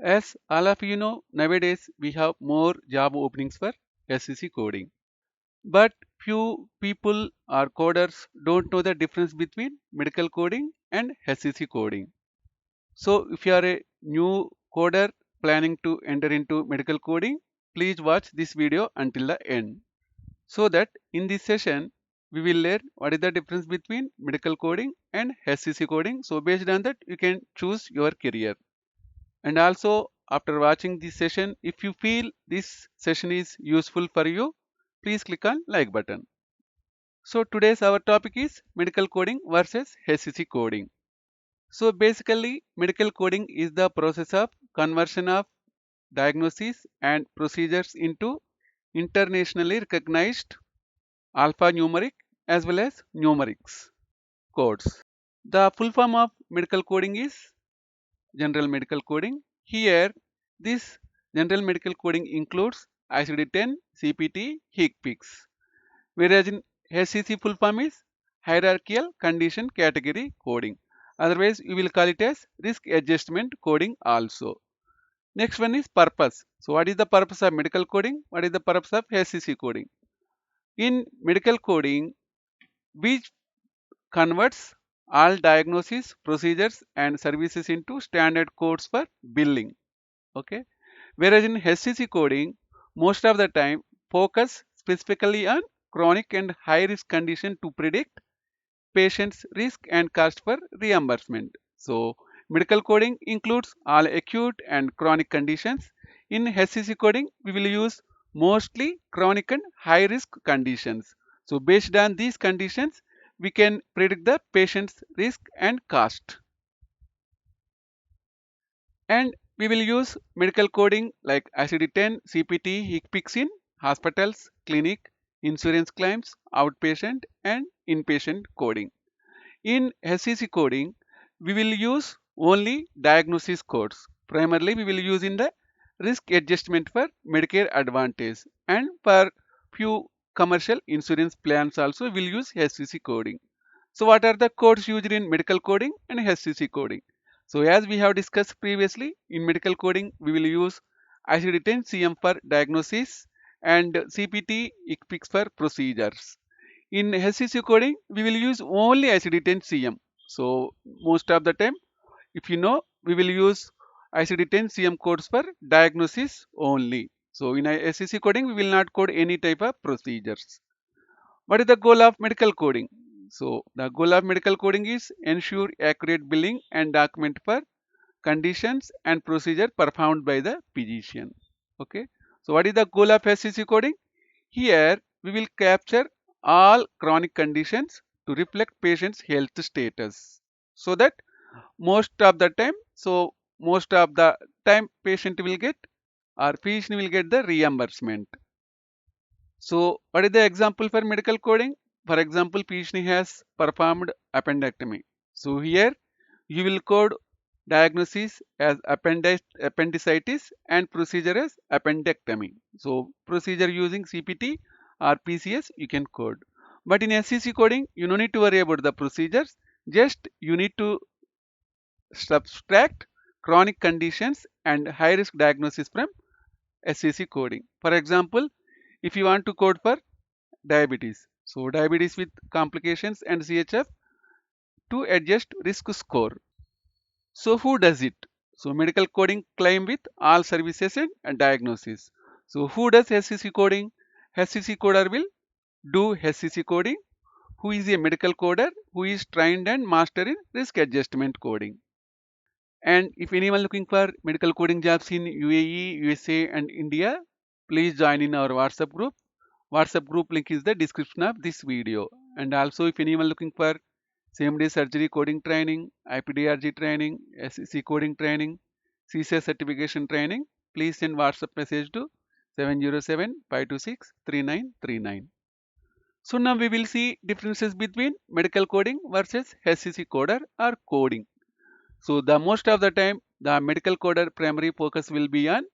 As all of you know, nowadays we have more job openings for SCC coding. But few people or coders don't know the difference between medical coding and SCC coding. So if you are a new coder planning to enter into medical coding, please watch this video until the end. So that in this session, we will learn what is the difference between medical coding and SCC coding. So based on that, you can choose your career. And also after watching this session, if you feel this session is useful for you, please click on like button. So today's our topic is medical coding versus SCC coding. So basically medical coding is the process of conversion of diagnosis and procedures into internationally recognized alphanumeric as well as numerics codes. The full form of medical coding is general medical coding. Here, this general medical coding includes ICD-10, CPT, HCPCS, whereas in SCC full form is hierarchical condition category coding. Otherwise, you will call it as risk adjustment coding also. Next one is purpose. So, what is the purpose of medical coding? What is the purpose of SCC coding? In medical coding, we converts all diagnosis, procedures, and services into standard codes for billing. Okay, whereas in HCC coding, most of the time focus specifically on chronic and high risk condition to predict patient's risk and cost for reimbursement. So medical coding includes all acute and chronic conditions. In HCC coding, we will use mostly chronic and high risk conditions. So based on these conditions, we can predict the patient's risk and cost. And we will use medical coding like ICD-10, CPT, HCPCS in hospitals, clinic, insurance claims, outpatient and inpatient coding. In SCC coding, we will use only diagnosis codes. Primarily, we will use in the risk adjustment for Medicare Advantage, and for few commercial insurance plans also we will use SCC coding. So what are the codes used in medical coding and SCC coding? So as we have discussed previously, in medical coding we will use ICD-10 CM for diagnosis and CPT ICPICS for procedures. In SCC coding, we will use only ICD-10 CM. So most of the time, if you know, we will use ICD-10 CM codes for diagnosis only. So in SCC coding, we will not code any type of procedures. What is the goal of medical coding? So the goal of medical coding is ensure accurate billing and document for conditions and procedure performed by the physician. Okay. So what is the goal of SCC coding? Here we will capture all chronic conditions to reflect patient's health status, so that most of the time patient will get or physician will get the reimbursement. So what is the example for medical coding? For example, physician has performed appendectomy. So here you will code diagnosis as appendicitis and procedure as appendectomy. So procedure using CPT or PCS you can code. But in SCC coding, you don't need to worry about the procedures. Just you need to subtract chronic conditions and high risk diagnosis from SCC coding. For example, if you want to code for diabetes, so diabetes with complications and CHF to adjust risk score. So who does it? So medical coding claim with all services and diagnosis. So who does SCC coding? SCC coder will do SCC coding, who is a medical coder who is trained and master in risk adjustment coding. And if anyone looking for medical coding jobs in UAE, USA and India, please join in our WhatsApp group. WhatsApp group link is the description of this video. And also if anyone looking for same day surgery coding training, IPDRG training, SEC coding training, CCS certification training, please send WhatsApp message to 707-526-3939. So now we will see differences between medical coding versus SCC coder or coding. So the most of the time the medical coder primary focus will be on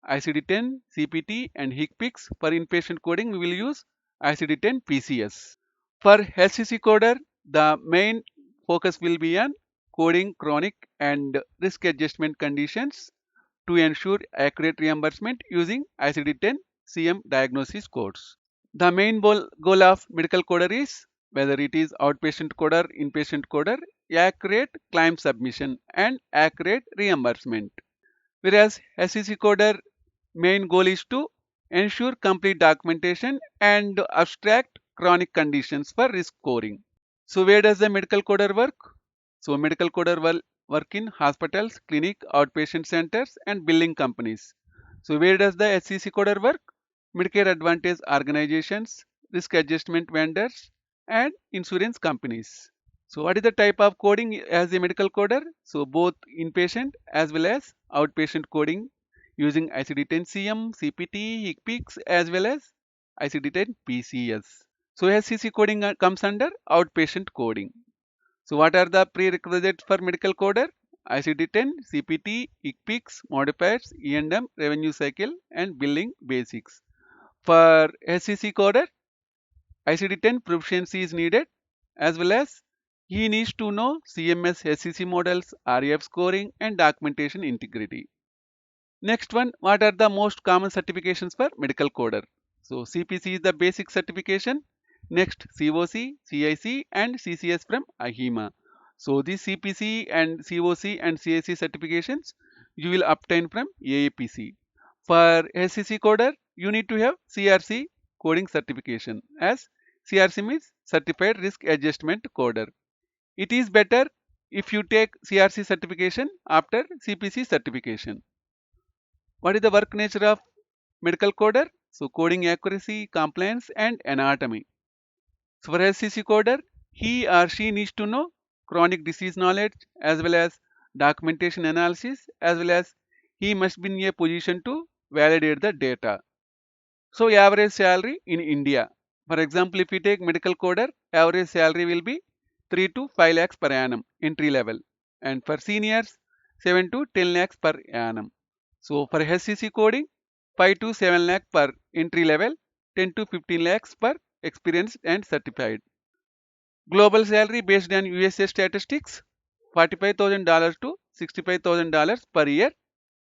ICD-10, CPT and HCPCS. For inpatient coding we will use ICD-10 PCS. For SCC coder, the main focus will be on coding chronic and risk adjustment conditions to ensure accurate reimbursement using ICD-10 CM diagnosis codes. The main goal of medical coder is whether it is outpatient coder, inpatient coder, accurate claim submission and accurate reimbursement. Whereas SCC coder main goal is to ensure complete documentation and abstract chronic conditions for risk scoring. So where does the medical coder work? So medical coder will work in hospitals, clinic, outpatient centers and billing companies. So where does the SCC coder work? Medicare Advantage organizations, risk adjustment vendors and insurance companies. So what is the type of coding as a medical coder? So both inpatient as well as outpatient coding using ICD-10-CM, CPT, HCPCS as well as ICD-10-PCS. So SCC coding comes under outpatient coding. So what are the prerequisites for medical coder? ICD-10, CPT, HCPCS, modifiers, E&M, revenue cycle and billing basics. For SCC coder, ICD-10 proficiency is needed as well as he needs to know CMS SCC models, REF scoring and documentation integrity. Next one, what are the most common certifications for medical coder? So CPC is the basic certification. Next COC, CIC and CCS from AHIMA. So these CPC and COC and CIC certifications you will obtain from AAPC. For SCC coder, you need to have CRC coding certification as CRC means Certified Risk Adjustment Coder. It is better if you take CRC certification after CPC certification. What is the work nature of medical coder? So coding accuracy, compliance and anatomy. So for SCC coder, he or she needs to know chronic disease knowledge as well as documentation analysis as well as he must be in a position to validate the data. So average salary in India. For example, if we take medical coder, average salary will be 3 to 5 lakhs per annum entry level and for seniors 7 to 10 lakhs per annum. So for SCC coding 5 to 7 lakh per entry level, 10 to 15 lakhs per experienced and certified. Global salary based on USA statistics $45,000 to $65,000 per year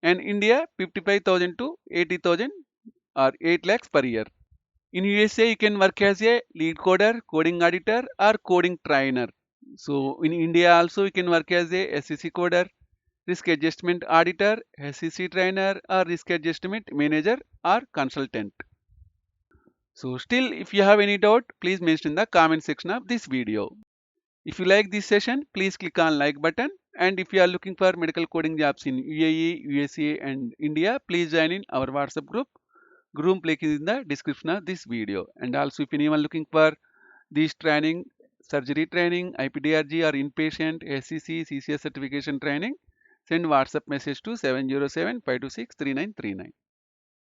and India 55,000 to 80,000 or 8 lakhs per year. In USA you can work as a lead coder, coding auditor or coding trainer. So in India also you can work as a SCC coder, risk adjustment auditor, SCC trainer or risk adjustment manager or consultant. So still if you have any doubt, please mention in the comment section of this video. If you like this session, please click on like button and if you are looking for medical coding jobs in UAE, USA and India, please join in our WhatsApp group. Group link is in the description of this video. And also if anyone looking for this training, surgery training, IPDRG or inpatient, SCC, CCS certification training, send WhatsApp message to 707-526-3939.